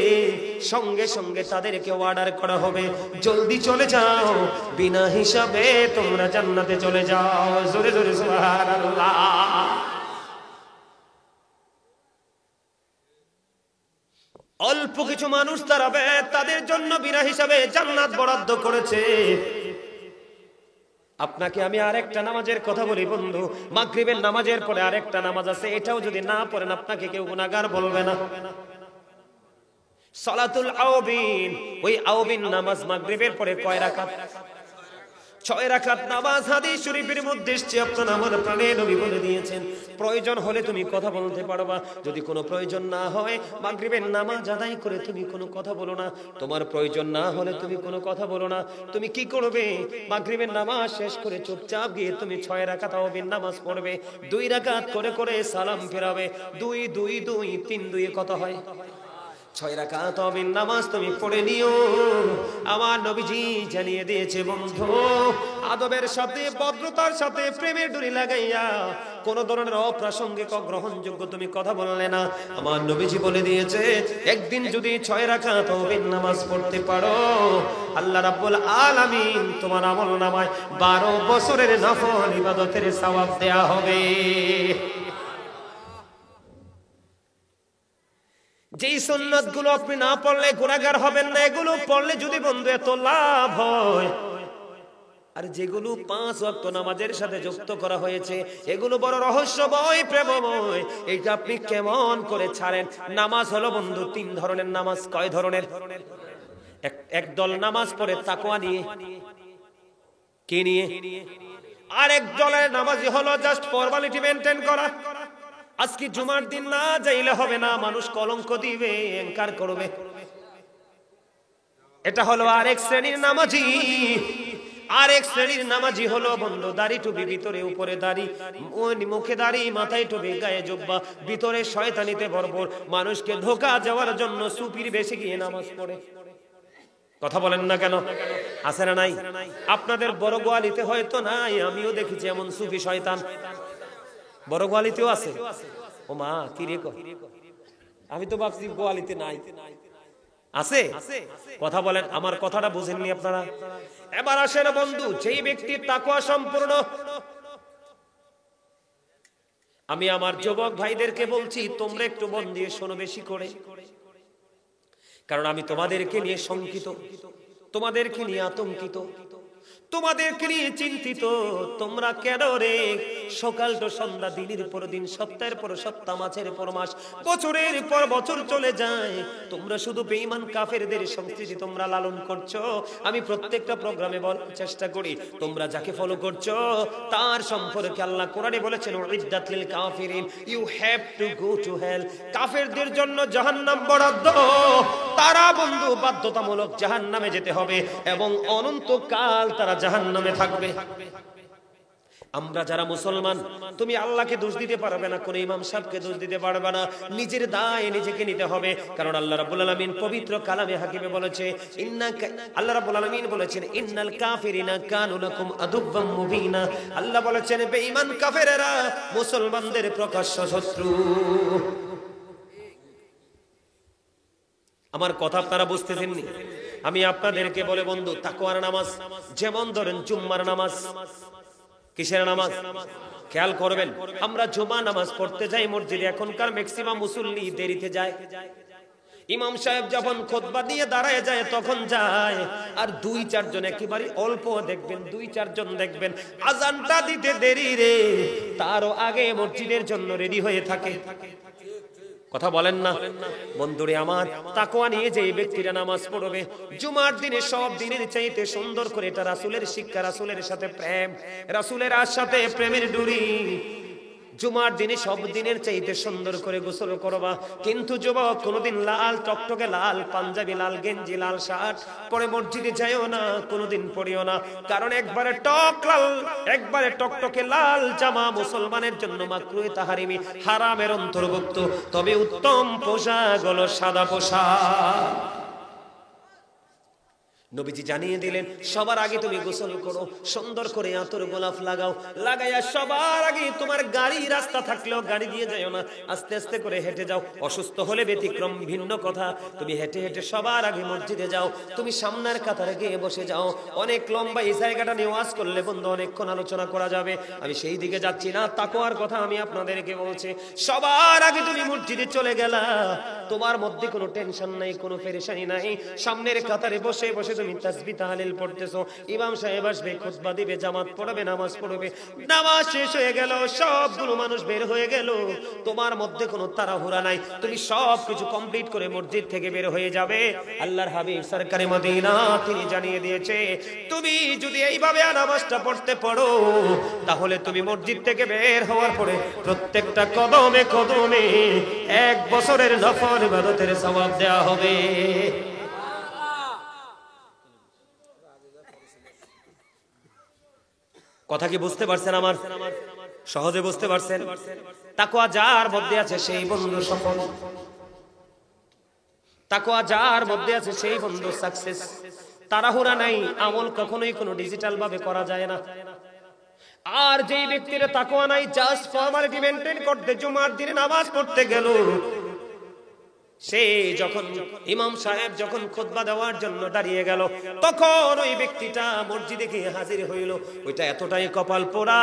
সঙ্গে সঙ্গে তাদেরকে অর্ডার করা হবে, জলদি চলে যাও, বিনা হিসাবে তোমরা জান্নাতে চলে যাও। জোরে জোরে সুবহানাল্লাহ। অল্প কিছু মানুষ দাঁড়াবে, তাদের জন্য বিনা হিসাবে জান্নাত বরাদ্দ করেছে। আপনাকে আমি আরেকটা নামাজের কথা বলি বন্ধু, মাগরিবের নামাজের পরে আরেকটা নামাজ আছে, এটাও যদি না পড়েন আপনাকে কেউ গুনাহগার বলবে না। সালাতুল আওবিন, ওই আওবিন নামাজ মাগরিবের পরে কয় রাকাত? 6 রাকাত নামাজ। হাদিস শরীফের মধ্যে এসেছে, আপনার আমার প্রাণের নবী বলে দিয়েছেন, প্রয়োজন হলে তুমি কথা বলতে পারবা, যদি কোনো প্রয়োজন না হয় মাগরিবের নামাজ আদায় করে তুমি কোনো কথা বলো না। তোমার প্রয়োজন না হলে তুমি কোনো কথা বলো না। তুমি কি করবে? মাগরিবের নামাজ শেষ করে চুপচাপ গিয়ে তুমি 6 রাকাত আওবিন নামাজ পড়বে, 2 রাকাত করে করে সালাম ফেরাবে। 2 2 2 3 2 কত হয়? 6 রাকাত আওবিন নামাজ তুমি পড়ে নিও। আমার নবীজি জানিয়ে দিয়েছে বন্ধু, আদবের সাথে, ভদ্রতার সাথে, প্রেমের ডোরি লাগাইয়া কোন ধরনের অপ্রাসঙ্গিক গ্রহণযোগ্য তুমি কথা বললে না। আমার নবীজি বলে দিয়েছে, একদিন যদি 6 রাকাত আওবিন নামাজ পড়তে পারো, আল্লাহ রাব্বুল আলামিন তোমার আমলনামায় 12 বছরের নফল ইবাদতের সওয়াব দেয়া হবে। যেই সুন্নাত গুলো আপনি না পড়লে গুনাহগার হবেন না, এগুলো পড়লে যদি বন্ধু এত লাভ হয়, আর যেগুলো 5 ওয়াক্ত নামাজের সাথে যুক্ত করা হয়েছে এগুলো বড় রহস্যময়, প্রেমময়। এইটা আপনি কেমন করে ছাড়েন? নামাজ হলো বন্ধু 3 ধরনের নামাজ। কয় ধরনের? এক দল নামাজ পড়ে তাকওয়া নিয়ে, কি নিয়ে? আর এক দলের নামাজি হলো জাস্ট ফর্মালিটি মেইনটেইন করা। আজকে জুমার দিন না যাইলে হবে না, মানুষ কলঙ্ক দিবে, এনকার করবে। এটা হলো আরেক শ্রেণীর নামাজি। আরেক শ্রেণীর নামাজি হলো বন্ধু দাড়ি টুপি, ভিতরে উপরে দাড়ি, মুখে দাড়ি, মাথায় টুপি, গায়ে জুব্বা, ভিতরে শয়তানিতে ভরপুর, মানুষকে ধোঁকা দেওয়ার জন্য সুপির বেশি গিয়ে নামাজ পড়ে। কথা বলেন না কেন? আছে না নাই? আপনাদের বড় গোয়ালিতে হয়তো নাই, আমিও দেখেছি এমন সুফি শয়তান। বড় গোয়ালিতেও আছে? ও মা, কি রে কয়? আমি তো ভাবছি গোয়ালিতে নাই। আছে? কথা বলেন, আমার কথাটা বুঝেননি আপনারা? এবার আসেন বন্ধু, যেই ব্যক্তির তাকওয়া সম্পূর্ণ, আমি আমার যুবক ভাইদেরকে বলছি, তোমরা একটু মন দিয়ে শোনো বেশি করে, কারণ আমি তোমাদেরকে নিয়ে শঙ্কিত, তোমাদেরকে নিয়ে আতঙ্কিত। তোমাদেরকে নিয়ে চিন্তিত। তোমরা কেন রে সকাল তো সন্ধ্যা, দিনের পর দিন, সপ্তাহের পর সপ্তাহ, মাসের পর মাস, বছরের পর বছর চলে যায়, তোমরা শুধু বেঈমান কাফেরদের সংস্কৃতি তোমরা লালন করছো। আমি প্রত্যেকটা প্রোগ্রামে বলার চেষ্টা করি, তোমরা যাকে ফলো করছো তার সম্পর্কে আল্লাহ কোরআনে বলেছেন উইদ্দাত লিল কাফিরিন, you have to go to hell. কাফেরদের জন্য জাহান্নাম বরাদ্দ, তারা বন্ধু বাধ্যতামূলক জাহান্নামে যেতে হবে এবং অনন্তকাল তারা জাহান্নামে থাকবে। আমরা যারা মুসলমান, তুমি আল্লাহকে দোষ দিতে পারবে না, কোন ইমাম সাহেবকে দোষ দিতে পারবে না, নিজের দায় নিজেকে নিতে হবে। কারণ আল্লাহ রাব্বুল আলামিন পবিত্র কালামে হাকিমে বলেছে, আল্লাহ রাব্বুল আলামিন বলেছেন ইন্নাল কাফিরিনা কানু লাকুম আদুওয়াম মুবিনা। আল্লাহ বলেছেন বেঈমান কাফেরেরা মুসলমানদের প্রকাশ্য শত্রু। আমার কথা আপনারা বুঝতেছেন নি? আমি আপনাদেরকে বলে বন্ধু, তাকওয়ার নামাজ, যেমন ধরেন জুম্মার নামাজ, কিসের নামাজ? খেয়াল করবেন, আমরা জুমা নামাজ পড়তে যাই মসজিদে, এখনকার ম্যাক্সিমাম মুসল্লি দেরিতে যায়। ইমাম সাহেব যখন খুতবা দিয়ে দাঁড়ায় যায় তখন যায়, আর 2-4 জন, একেবারে অল্প দেখবেন 2-4 জন দেখবেন আজানটা দিতে দেরি রে, তারও আগে মসজিদের জন্য রেডি হয়ে থাকে। কথা বলেন না বন্ধুরে আমার? তাকওয়া নিয়ে যে ব্যক্তিরা নামাজ পড়বে জুমার দিনে সব দিনের চাইতে সুন্দর করে, এটা রাসূলের শিক্ষা, রাসূলের সাথে প্রেম, রাসূলের সাথে প্রেমের ডুরি। জুমার দিনে সব দিনের চাইতে সুন্দর করে গোসল করবা। কিন্তু যুবক, কোনোদিন লাল টকটকে লাল পাঞ্জাবি, লাল গেঞ্জি, লাল শার্ট পরে মসজিদে যাইও না, কোনোদিন পড়িও না। কারণ একবারে টক লাল, একবারে টকটকে লাল জামা মুসলমানের জন্য মাকরুহে তাহরিমি, হারামের অন্তর্ভুক্ত। তবে উত্তম পোশাক হলো সাদা পোশাক। নবীজি জানিয়ে দিলেন, সবার আগে তুমি গোসল করো, সুন্দর করে আতর গোলাপ লাগাও, লাগাইয়া সবার আগে তোমার গাড়ি রাস্তা থাকলেও গাড়ি দিয়ে যাও না, আস্তে আস্তে করে হেঁটে যাও। অসুস্থ হলে ব্যতিক্রম, ভিন্ন কথা, তুমি হেঁটে হেঁটে সবার আগে মসজিদে যাও। তুমি সামনের কাতারে গিয়ে বসে যাও। অনেক লম্বা এই জায়গাটা নিয়ে ওয়াজ করলে বন্ধু অনেকক্ষণ আলোচনা করা যাবে, আমি সেই দিকে যাচ্ছি না। তাকওয়ার কথা আমি আপনাদেরকে বলছি, সবার আগে তুমি মসজিদে চলে গেলা, তোমার মধ্যে কোনো টেনশন নাই, কোনো পেরেশানি নাই। সামনের কাতারে বসে বসে তুমি তাসবিহ তাহলিল পড়তেছো, ইমাম সাহেব আসবে, খুতবা দিবে, জামাত পড়াবে, নামাজ পড়বে, নামাজ শেষ হয়ে গেল, সবগুলো মানুষ বের হয়ে গেল, তোমার মধ্যে কোনো তাড়াহুড়া নাই, তুমি সব কিছু কমপ্লিট করে মসজিদ থেকে বের হয়ে যাবে। আল্লাহর হাবিব সরকারে মদিনা তিনি জানিয়ে দিয়েছে, তুমি যদি এইভাবে নামাজটা পড়তে পারো, তাহলে তুমি মসজিদ থেকে বের হওয়ার পরে প্রত্যেকটা কদমে কদমে 1 বছরের নফল ইবাদতের সওয়াব দেয়া হবে। কথা কি বুঝতে পারছেন? আমার সহজে বুঝতে পারছেন? তাকওয়া যার মধ্যে আছে সেই বন্ধু সফল, তাকওয়া যার মধ্যে আছে সেই বন্ধু সাকসেস। তাড়াহুড়া নাই, আমল কখনোই কোনো ডিজিটাল ভাবে করা যায় না। আর যেই ব্যক্তির তাকওয়া নাই, জাস্ট ফর্মালিটি মেইনটেইন করতে জুমার দিনে নামাজ পড়তে গেল, সে যখন ইমাম সাহেব যখন খুতবা দেওয়ার জন্য দাঁড়িয়ে গেল, তখন ওই ব্যক্তিটা মসজিদে গিয়ে হাজির হইল, ওইটা এতটাই কপাল পোড়া।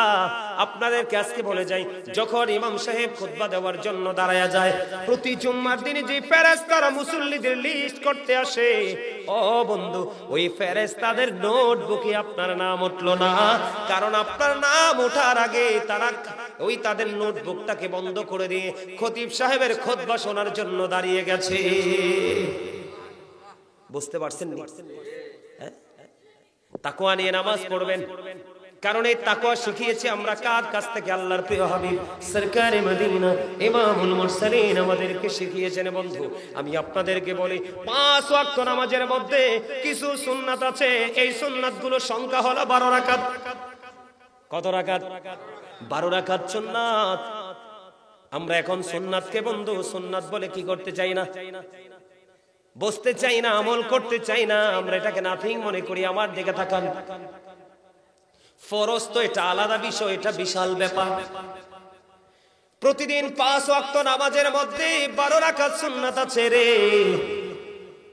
আপনাদেরকে আজকে বলে যাই, যখন ইমাম সাহেব খুতবা দেওয়ার জন্য দাঁড়ায়া যায়, প্রতি জুম্মার দিনে যে ফেরেশতারা মুসল্লিদের লিস্ট করতে আসে, ও বন্ধু, ওই ফেরেশতাদের নোটবুকে আপনার নাম উঠলো না, কারণ আপনার নাম ওঠার আগে তারা ওই তাদের নোটবুকটাকে বন্ধ করে দিয়ে খতিব সাহেবের খুতবা শোনার জন্য দাঁড়িয়ে গেছে। বুঝতে পারছেন? তাকওয়া নিয়ে নামাজ পড়বেন, কারণ এই তাকওয়া শিখিয়েছি আমরা কার কাছ থেকে? আল্লাহর প্রিয় হাবিব সরকারে মদিনা ইমামুল মুরসালিন আমাদেরকে শিখিয়েছেন। বন্ধু, আমি আপনাদেরকে বলি, 5 ওয়াক্ত নামাজের মধ্যে কিছু সুন্নাত আছে, এই সুন্নাতগুলো সংখ্যা হলো 12 রাকাত। কত রাকাত? 12 রাকাত সুন্নাত। আমরা এখন সুন্নাতকে বন্ধু সুন্নাত বলে কি করতে চাই না, বসতে চাই না, আমল করতে চাই না, আমরা এটাকে নাথিং মনে করি। আমার দিকে তাকান, ফরজ তো এটা আলাদা বিষয়, এটা বিশাল ব্যাপার। প্রতিদিন 5 ওয়াক্ত নামাজের মধ্যে 12 রাকাত সুন্নাত আছে রে।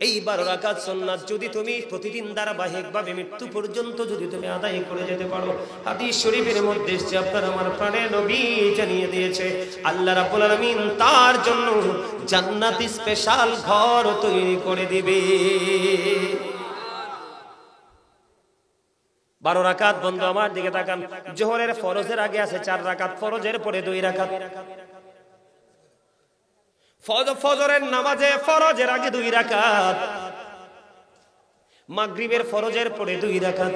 এই 12 রাকাত সুন্নাত যদি তুমি প্রতিদিন ধারাবাহিকভাবে মৃত্যু পর্যন্ত যদি তুমি আদায় করে যেতে পারো, হাদিস শরীফের মধ্যে এসেছে, আপনার আমার প্রাণের নবী জানিয়ে দিয়েছে, আল্লাহ রাব্বুল আলামিন তার জন্য জান্নাতি স্পেশাল ঘর তৈরি করে দিবে। 12 রাকাত। বন্ধু আমার দিকে তাকান, জোহরের ফরজের আগে আছে 4 রাকাত, ফরজের পরে 2 রাকাত। ফজরের নামাজে ফরজের আগে 2 রাকাত, মাগরিবের ফরজের পরে 2 রাকাত,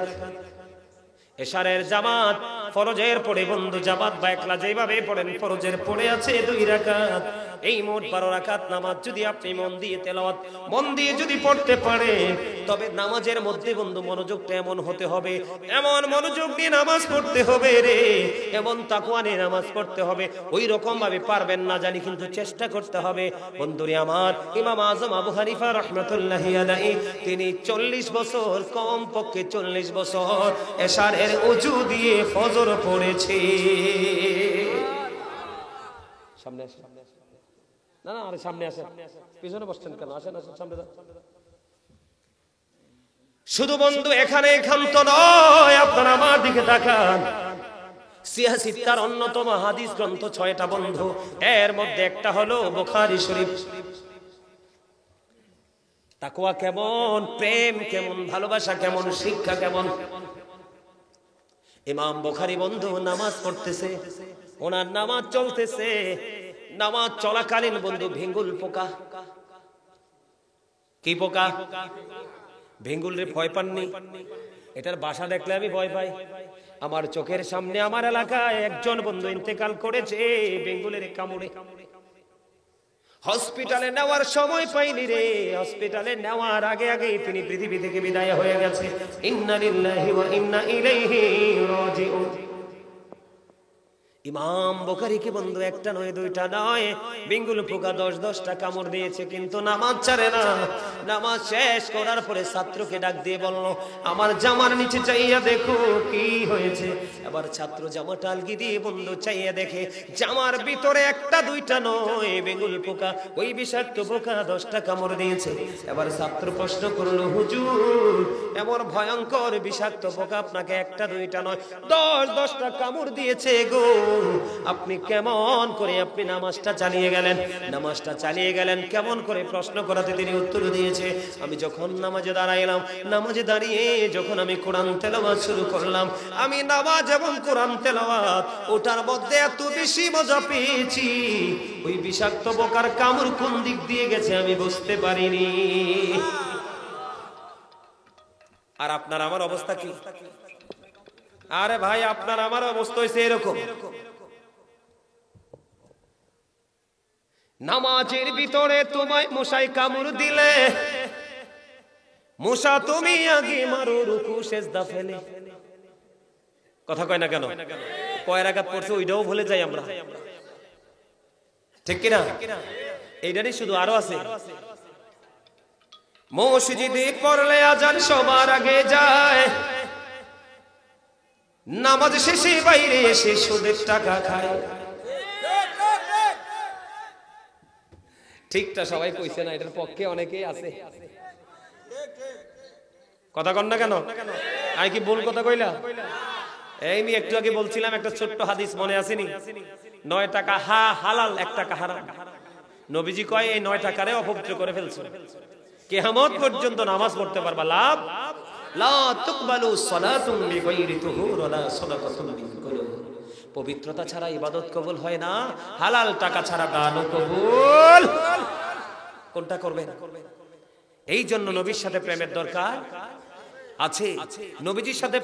এশারের জামাত ফরজের পরে বন্ধু জামাত বা একলা যেভাবে পড়েন ফরজের পরে আছে 2 রাকাত। এই মোট 12 রাকাত নামাজ যদি আপনি মন দিয়ে তেলাওয়াত, মন দিয়ে যদি পড়তে পারেন, তবে নামাজের মধ্যে বন্ধু মনোযোগটা এমন হতে হবে, এমন মনোযোগ দিয়ে নামাজ পড়তে হবে রে, এমন তাকওয়া নিয়ে নামাজ পড়তে হবে। ওই রকম ভাবে পারবেন না জানি, কিন্তু চেষ্টা করতে হবে। বন্ধুরে আমার, ইমাম আজম আবু হানিফা রাহমাতুল্লাহি আলাইহি তিনি 40 বছর, কম পক্ষে 40 বছর এশারের ওযু দিয়ে ফজর পড়েছে। সামনে আসেন, না না আরে সামনে আসেন, পিছনে বসছেন কেন? আসেন আসেন সামনে। শুধু বন্ধু এখানে ক্ষান্ত নয়, আপনারা আমার দিকে তাকান। সিয়াসিত্তার অন্যতম হাদিস গ্রন্থ 6টা বন্ধু, এর মধ্যে একটা হলো বুখারী শরীফ। তাকওয়া কেমন, প্রেম কেমন, ভালোবাসা কেমন, শিক্ষা কেমন। ইমাম বুখারী বন্ধু নামাজ পড়তেছে, ওনার নামাজ চলতেছে, নামাজ চলাকালীন বন্ধু ভেঙ্গুল পোকা। কি পোকা? ভেঙ্গুল রে ভয় পাননি? এটার বাসা দেখলে আমি ভয় পাই। আমার চোখের সামনে আমার এলাকায় একজন বন্ধু ইন্তেকাল করেছে ভেঙ্গুলের কামড়ে। হসপিটালে নেওয়ার সময় পাইনি রে, হসপিটালে নেওয়ার আগে আগে তিনি পৃথিবী থেকে বিদায় হয়ে গেছে। ইন্না লিল্লাহি ওয়া ইন্না ইলাইহি রাজিউন। ইমাম বুখারীকে বন্ধু একটা নয়, 2টা নয়, বেঙ্গুল পোকা 10-10টা কামড় দিয়েছে, কিন্তু নামাজ ছাড়ে না। নামাজ শেষ করার পরে ছাত্রকে ডাক দিয়ে বলল, আমার জামার নিচে চাইয়া দেখো কি হয়েছে। আবার ছাত্র জামাটা আলগি দিয়ে বন্ধু চাইয়া দেখে জামার ভিতরে 1-2টা নয় বেঙ্গুল পোকা, ওই বিষাক্ত পোকা 10টা কামড় দিয়েছে। এবার ছাত্র প্রশ্ন করলো, হুজুর এমন ভয়ঙ্কর বিষাক্ত পোকা আপনাকে 1-2টা নয় 10-10টা কামড় দিয়েছে গো, আপনি কেমন করে আপনি নামাজটা চালিয়ে গেলেন? নামাজটা চালিয়ে গেলেন কেমন করে? প্রশ্ন করাতে তিনি উত্তর দিয়েছে, আমি যখন নামাজে দাঁড়াইলাম, নামাজে দাঁড়িয়ে যখন আমি কোরআন তেলাওয়াত শুরু করলাম, আমি নামাজ এবং কোরআন তেলাওয়াত ওটার মধ্যে এত বেশি মজা পেয়েছি, ওই বিষাক্ত পোকার কামড় কোন দিক দিয়ে গেছে আমি বুঝতে পারিনি। আর আপনার আমার অবস্থা কি? আরে ভাই, আপনার আমার অবস্থা হয়েছে এরকম। নামাজের ভিতরে তোমায় মশাই কামড় দিলে, মশা তুমি আগে মারো রুকু সেজদা ফেলে। কথা কয় না কেন? কয় রাকাত পড়ছে ওইটাও ভুলে যাই আমরা, ঠিক কিনা? এইটারই শুধু আরো আছে। মসজিদে পড়লে আজান সবার আগে যায়, নামাজ শেষে বাইরে এসে সুদের টাকা খায়। ঠিকটা সবাই কইছে না, এটার পক্ষে অনেকেই আছে। কথা কন না কেন? আমি কি ভুল কথা কইলা? এই আমি একটু আগে বলছিলাম একটা ছোট্ট হাদিস মনে আসেনি? 9 টাকা হালাল, 1 টাকা হারাম। নবীজি কয় এই 9 টাকারে অপবিত্র করে ফেলছো, কিয়ামত পর্যন্ত নামাজ পড়তে পারবা লাভ লা তুকবালু সালাতুন বিগাইরি তুহুর ওয়ালা সাদাকাতুন বিকুলুব। পবিত্রতা ছাড়া ইবাদত কবুল হয় না, হালাল টাকা ছাড়া দানও কবুল। কোনটা করবেন? এই জন্য নবীর সাথে প্রেমের দরকার আছে। নবীজির সাথে